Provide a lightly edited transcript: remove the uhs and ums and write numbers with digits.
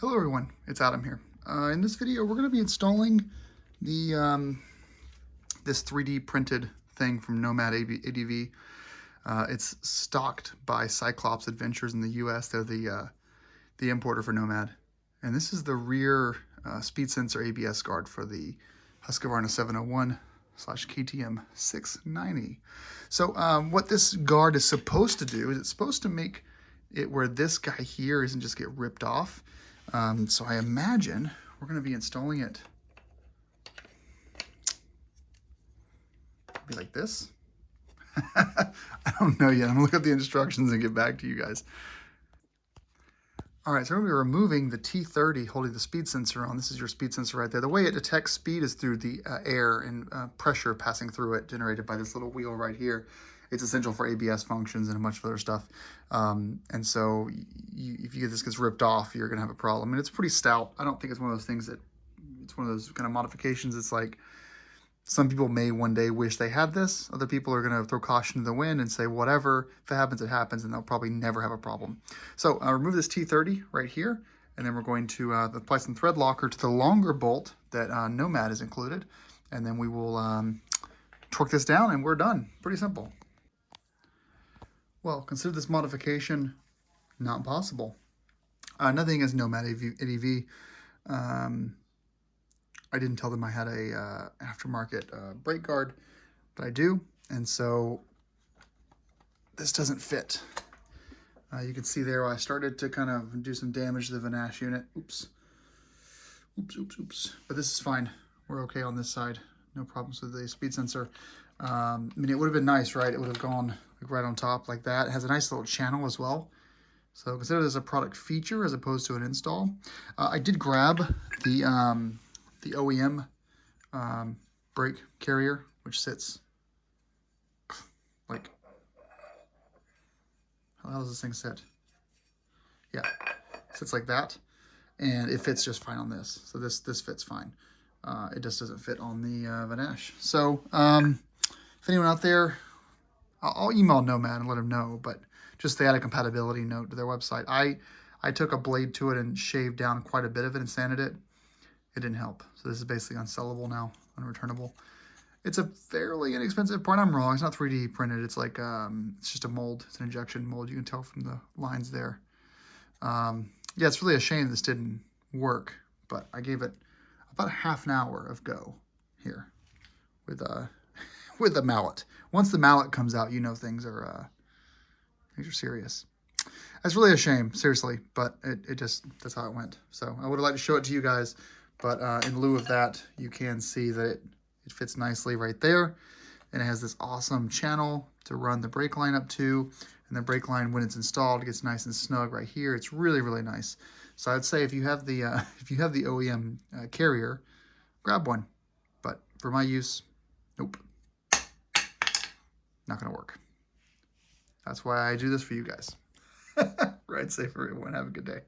Hello everyone, it's Adam here. In this video, we're going to be installing the this 3D printed thing from Nomad ADV. It's stocked by Cyclops Adventures in the US. They're the importer for Nomad. And this is the rear speed sensor ABS guard for the Husqvarna 701/KTM 690. So what this guard is supposed to do is it's supposed to make it where this guy here isn't just get ripped off. So I imagine we're going to be installing it maybe like this. I don't know yet. I'm going to look at the instructions and get back to you guys. All right, so we're going to be removing the T30 holding the speed sensor on. This is your speed sensor right there. The way it detects speed is through the air and pressure passing through it generated by this little wheel right here. It's essential for ABS functions and a bunch of other stuff. And so if this gets ripped off, you're going to have a problem. And it's pretty stout. I don't think it's one of those things that, it's one of those kind of modifications. It's like some people may one day wish they had this. Other people are going to throw caution to the wind and say, whatever, if it happens, it happens, and they'll probably never have a problem. So remove this T30 right here, and then we're going to apply some thread locker to the longer bolt that Nomad is included. And then we will torque this down and we're done. Pretty simple. Well, consider this modification not possible. Nothing is Nomad ADV. I didn't tell them I had a aftermarket brake guard, but I do, and so this doesn't fit. You can see there I started to kind of do some damage to the Vanasche unit. Oops. But this is fine. We're okay on this side. No problems with the speed sensor. I mean, it would have been nice, right? It would have gone like right on top like that. It has a nice little channel as well. So consider this a product feature as opposed to an install. I did grab the OEM brake carrier, which sits like, how does this thing sit? Yeah, sits like that, and it fits just fine on this. So this fits fine. It just doesn't fit on the Vanasche. So if anyone out there, I'll email Nomad and let them know, but just they add a compatibility note to their website. I took a blade to it and shaved down quite a bit of it and sanded it. It didn't help. So this is basically unsellable now, unreturnable. It's a fairly inexpensive part. I'm wrong. It's not 3D printed. It's like, it's just a mold. It's an injection mold. You can tell from the lines there. Yeah, it's really a shame this didn't work, but I gave it about half an hour of go here with with the mallet. Once the mallet comes out, you know things are serious. That's really a shame, seriously, but it just, that's how it went. So I would have liked to show it to you guys, but in lieu of that, you can see that it fits nicely right there. And it has this awesome channel to run the brake line up to. And the brake line, when it's installed, gets nice and snug right here. It's really, really nice. So I'd say if you have the OEM carrier, grab one. But for my use, nope. Not going to work. That's why I do this for you guys. Ride safe, everyone. Have a good day.